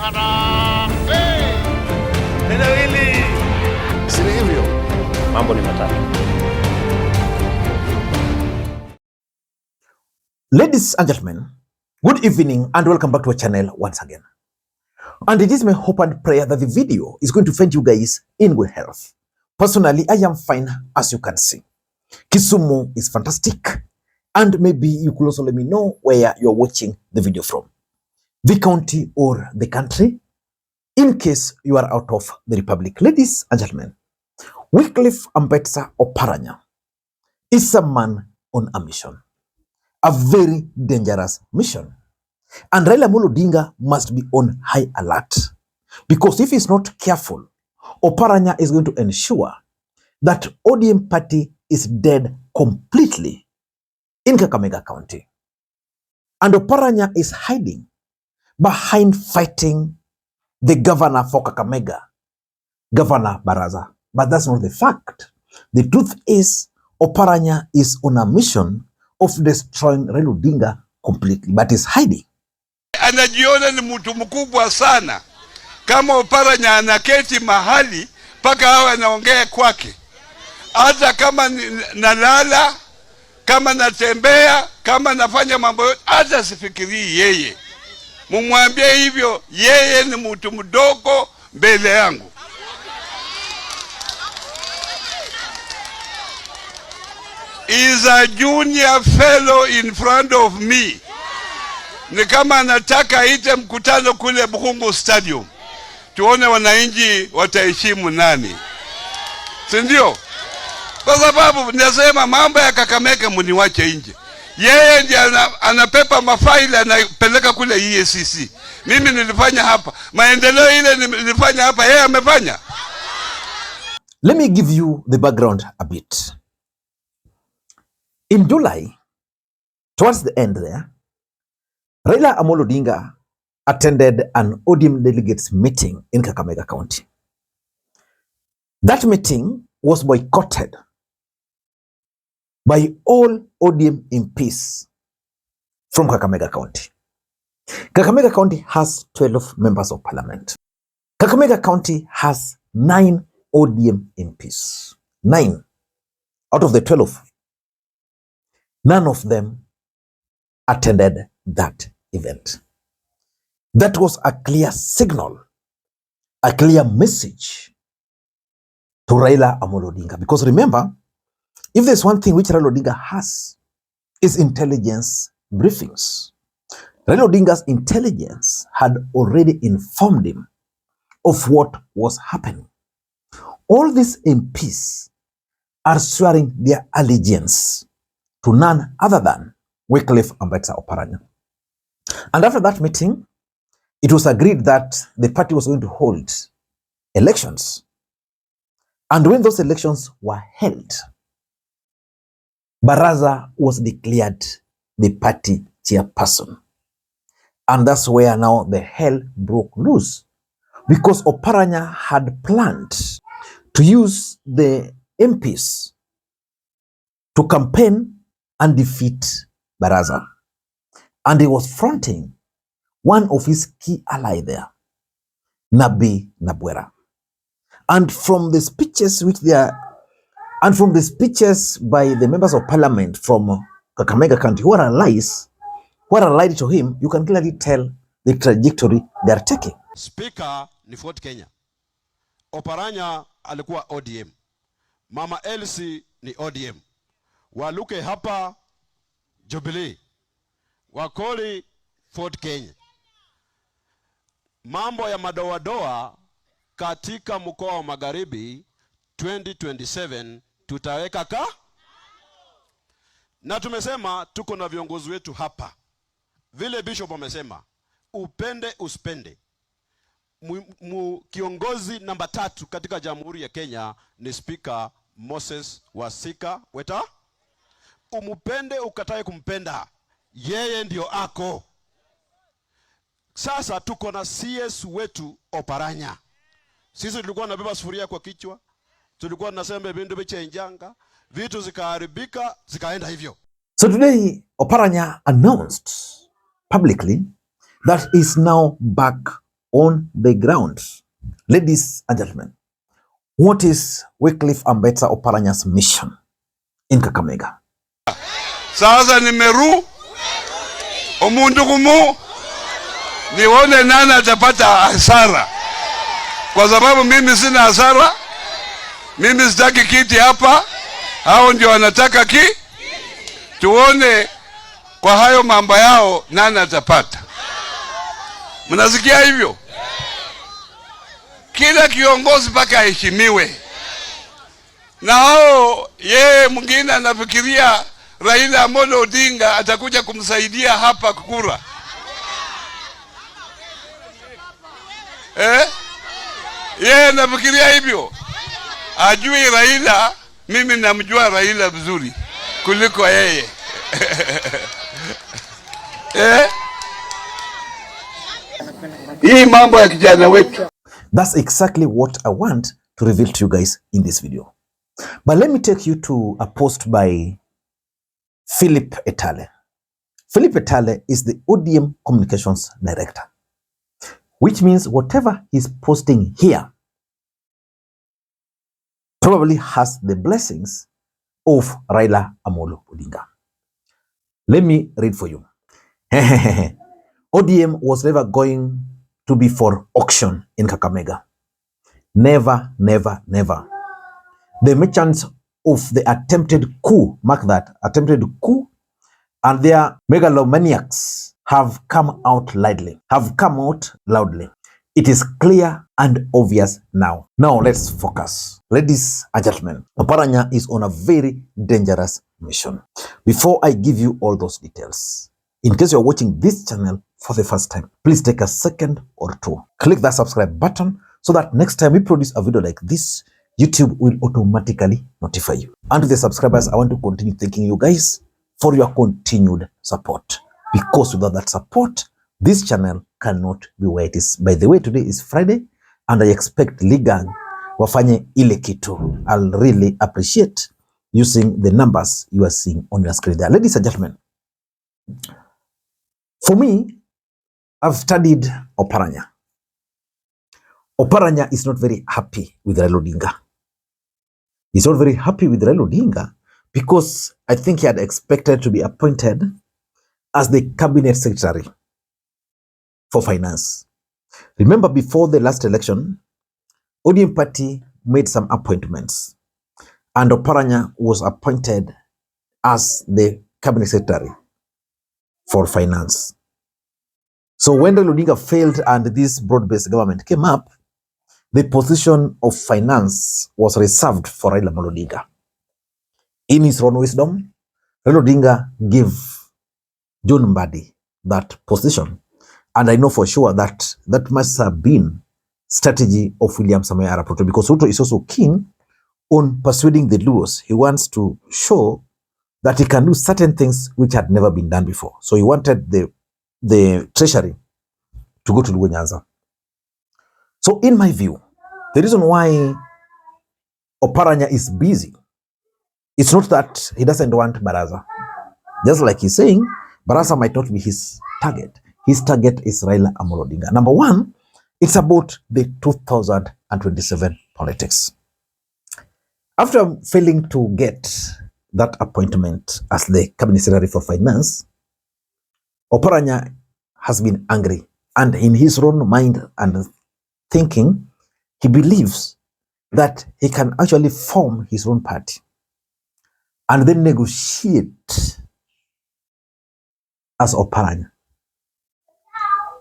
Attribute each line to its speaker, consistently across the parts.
Speaker 1: Harambee! Neno hili si hivyo. Mambo ni matatu.
Speaker 2: Ladies and gentlemen, good evening and welcome back to our channel once again. And it is my hope and prayer that the video is going to find you guys in good health. Personally, I am fine, as you can see. Kisumu is fantastic. And maybe you could also let me know where you're watching the video from. The county or the country, in case you are out of the republic. Ladies and gentlemen, Wycliffe Oparanya is a man on a mission. A very dangerous mission. And Raila Odinga must be on high alert. Because if he's not careful, Oparanya is going to ensure that ODM party is dead completely in Kakamega County. And Oparanya is hiding behind fighting the governor for Kakamega, Governor Baraza. But that's not the fact. The truth is, Oparanya is on a mission of destroying Raila Odinga completely, but is hiding.
Speaker 3: Anajiona ni mtu mkubwa sana. Kama Oparanya anaketi mahali, paka hawa anaongea kwake. Hata kama nalala, kama natembea, kama nafanya mambo yote, hata sifikirii yeye. Mumwambie hivyo, yeye ni mtu mdogo mbele yangu. Is a junior fellow in front of me. Ni kama anataka ite mkutano kule Bukungu Stadium. Tuone wananchi wataheshimu nani. Si ndio? Kwa sababu nasema mambo ya Kakamega mniwache nje. Yeye ndiye anapepa mafaili anapeleka kule EACC. Mimi nilifanya hapa. Maendeleo ile nilifanya hapa, yeye amefanya.
Speaker 2: Let me give you the background a bit. In July, towards the end there, Raila Odinga attended an ODM delegates meeting in Kakamega County. That meeting was boycotted by all ODM MPs from Kakamega County. Kakamega County has 12 members of parliament. Kakamega County has 9 ODM MPs. 9 out of the 12. None of them attended that event. That was a clear signal, a clear message to Raila Odinga. Because remember, if there's one thing which Raila Odinga has, is intelligence briefings. Raila Odinga's intelligence had already informed him of what was happening. All these MPs are swearing their allegiance to none other than Wycliffe Oparanya. And after that meeting, it was agreed that the party was going to hold elections. And when those elections were held, Baraza was declared the party chairperson. And that's where now the hell broke loose. Because Oparanya had planned to use the MPs to campaign and defeat Baraza. And he was fronting one of his key allies there, Nabi Nabwera. And from the speeches by the members of parliament from Kakamega County who are allied to him, you can clearly tell the trajectory they are taking.
Speaker 4: Speaker ni Fort Kenya. Oparanya alikuwa ODM. Mama Elsie ni ODM. Waluke hapa Jubilee. Wakoli Fort Kenya. Mambo ya madoadoa katika mkoa wa Magharibi 2027 tutaweka na tumesema tuko na viongozi wetu hapa. Vile Bishop amesema, upende usipende. Kiongozi namba 3 katika Jamhuri ya Kenya ni Speaker Moses Wasika Weta. Umupende ukatae kumpenda, yeye ndio ako. Sasa tuko na CS wetu Oparanya. Sisi tulikuwa nabeba sufuria kwa kichwa, tulikuwa tunasema bindu bichenjanga, vitu zikaharibika, zikaenda hivyo.
Speaker 2: So today Oparanya announced publicly that he is now back on the ground. Ladies and gentlemen, what is Wycliffe Oparanya's mission in Kakamega?
Speaker 3: Sasa nimeru omundu kumu nione nani atapata hasara, kwa sababu mimi sina hasara. Mimi sitaki kiti hapa, hao ndio wanataka tuone kwa hayo mambo yao nani atapata. Mnasikia hivyo? Kila kiongozi mpaka aheshimiwe. Na hao yeye mwingine anafikiria Raila Amolo Odinga atakuja kumsaidia hapa kukura. Yeye anafikiria hivyo. Ajui Raila, mimi namjua Raila vizuri kuliko yeye. Hii mambo ya kijana wetu.
Speaker 2: That's exactly what I want to reveal to you guys in this video. But let me take you to a post by Philip Etale. Philip Etale is the ODM Communications Director, which means whatever he's posting here probably has the blessings of Raila Amolo Odinga. Let me read for you. ODM was never going to be for auction in Kakamega. Never, never, never. The merchants of the attempted coup, mark that, attempted coup, and their megalomaniacs have come out loudly. It is clear and obvious now. Now let's focus. Ladies and gentlemen, Oparanya is on a very dangerous mission. Before I give you all those details, in case you're watching this channel for the first time, please take a second or two. Click that subscribe button so that next time we produce a video like this, YouTube will automatically notify you. And to the subscribers, I want to continue thanking you guys for your continued support. Because without that support, this channel cannot be where it is. By the way, today is Friday, and I expect Ligang wafanye ile kitu. I'll really appreciate using the numbers you are seeing on your screen there. Ladies and gentlemen, for me, I've studied Oparanya. Oparanya is not very happy with Raila Odinga. He's not very happy with Raila Odinga because I think he had expected to be appointed as the cabinet secretary for finance. Remember, before the last election, ODM party made some appointments, and Oparanya was appointed as the cabinet secretary for finance. So when Raila Odinga failed and this broad-based government came up, the position of finance was reserved for Raila Odinga. In his own wisdom, Raila Odinga gave John Mbadi that position. And I know for sure that that must have been strategy of William Samoei Arap Ruto, because Ruto is also keen on persuading the Luos. He wants to show that he can do certain things which had never been done before. So he wanted the treasury to go to Luo Nyanza. So in my view, the reason why Oparanya is busy, it's not that he doesn't want Baraza. Just like he's saying, Baraza might not be his target. His target is Raila Amolo Odinga. Number one, it's about the 2027 politics. After failing to get that appointment as the cabinet secretary for finance, Oparanya has been angry, and in his own mind and thinking, he believes that he can actually form his own party and then negotiate as Oparanya.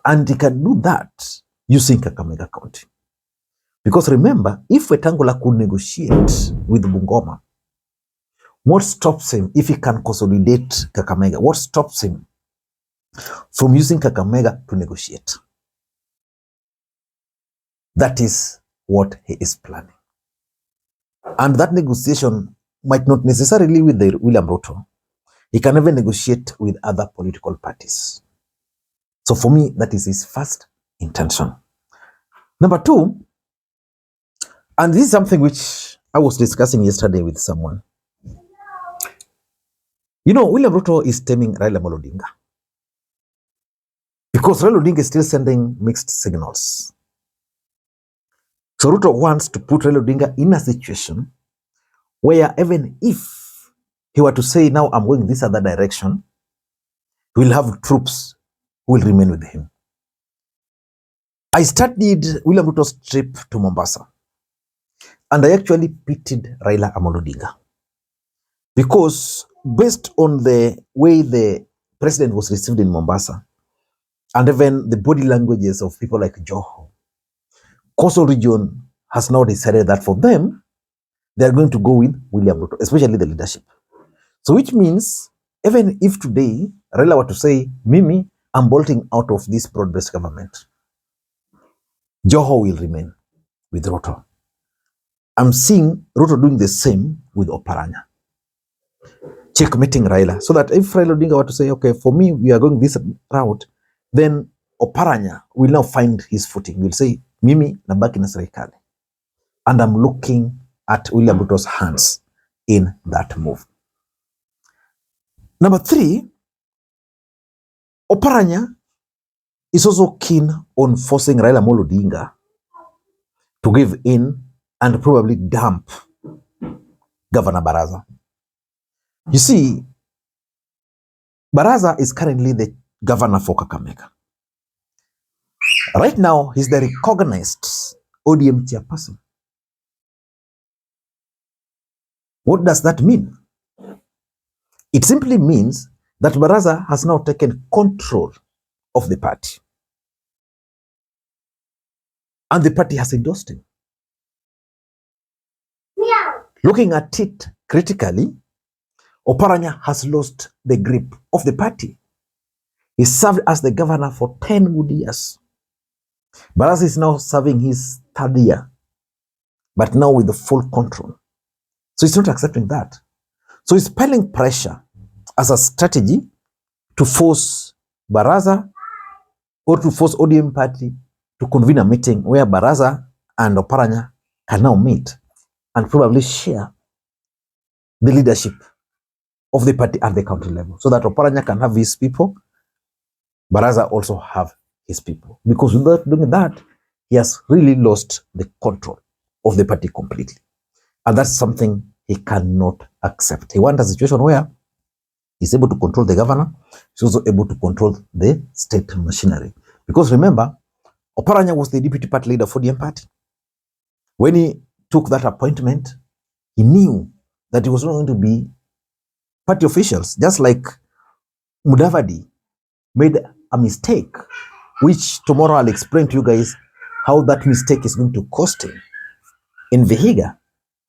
Speaker 2: And he can do that using Kakamega County. Because remember, if Wetangula could negotiate with Bungoma, what stops him if he can consolidate Kakamega? What stops him from using Kakamega to negotiate? That is what he is planning. And that negotiation might not necessarily with the William Ruto. He can even negotiate with other political parties. So for me, that is his first intention. Number two, and this is something which I was discussing yesterday with someone. You know, William Ruto is taming Raila Odinga, because Raila Odinga is still sending mixed signals. So Ruto wants to put Raila Odinga in a situation where even if he were to say, now I'm going this other direction, he will have troops who will remain with him. I studied William Ruto's trip to Mombasa, and I actually pitied Raila Odinga because based on the way the president was received in Mombasa, and even the body languages of people like Joho, Coastal region has now decided that for them, they are going to go with William Ruto, especially the leadership. So which means, even if today Raila were to say, Mimi, I'm bolting out of this broad-based government, Joho will remain with Ruto. I'm seeing Ruto doing the same with Oparanya, checkmating Raila, so that if Raila Odinga were to say, okay, for me, we are going this route, then Oparanya will now find his footing. Will say, Mimi, nabaki na serikali. And I'm looking at William Ruto's hands in that move. Number 3, Oparanya is also keen on forcing Raila Odinga to give in and probably dump Governor Baraza. You see, Baraza is currently the governor for Kakamega. Right now, he's the recognized ODM chairperson. What does that mean? It simply means that Baraza has now taken control of the party. And the party has endorsed him. Looking at it critically, Oparanya has lost the grip of the party. He served as the governor for 10 good years. Baraza is now serving his 3rd year, but now with the full control. So he's not accepting that. So he's piling pressure as a strategy to force Baraza or to force ODM party to convene a meeting where Baraza and Oparanya can now meet and probably share the leadership of the party at the county level, so that Oparanya can have his people, Baraza also have his people. Because without doing that, he has really lost the control of the party completely. And that's something he cannot accept. He wants a situation where he's able to control the governor, he's also able to control the state machinery. Because remember, Oparanya was the deputy party leader for the ODM party. When he took that appointment, he knew that he was not going to be party officials, just like Mudavadi made a mistake, which tomorrow I'll explain to you guys how that mistake is going to cost him in Vihiga,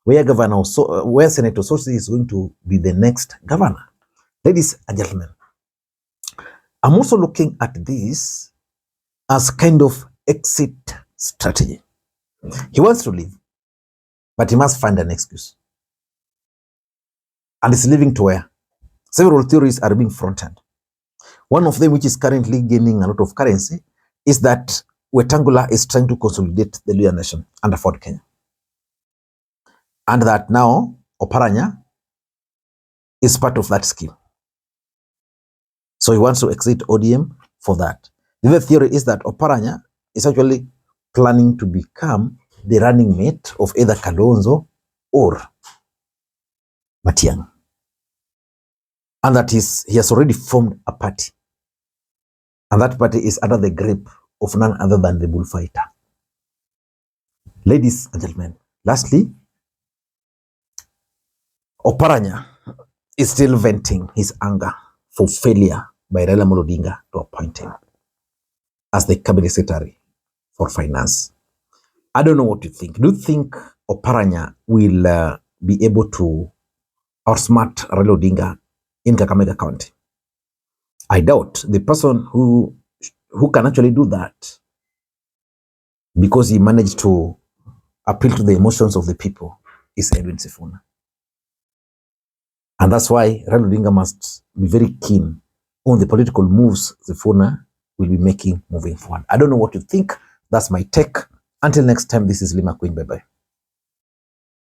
Speaker 2: where where Senator Sosi is going to be the next governor. Ladies and gentlemen, I'm also looking at this as kind of exit strategy. He wants to leave, but he must find an excuse. And he's leaving to where? Several theories are being fronted. One of them, which is currently gaining a lot of currency, is that Wetangula is trying to consolidate the Luhya nation under Ford Kenya. And that now Oparanya is part of that scheme. So he wants to exit ODM for that. The other theory is that Oparanya is actually planning to become the running mate of either Kalonzo or Matiang'i. And that he has already formed a party. And that party is under the grip of none other than the bullfighter. Ladies and gentlemen, lastly, Oparanya is still venting his anger for failure by Raila Odinga to appoint him as the cabinet secretary for finance. I don't know what you think. Do you think Oparanya will be able to outsmart Raila Odinga in Kakamega County? I doubt. The person who can actually do that, because he managed to appeal to the emotions of the people, is Edwin Sifuna. And that's why Raila Odinga must be very keen on the political moves Sifuna will be making moving forward. I don't know what you think. That's my take. Until next time, this is Makwiny. Bye-bye.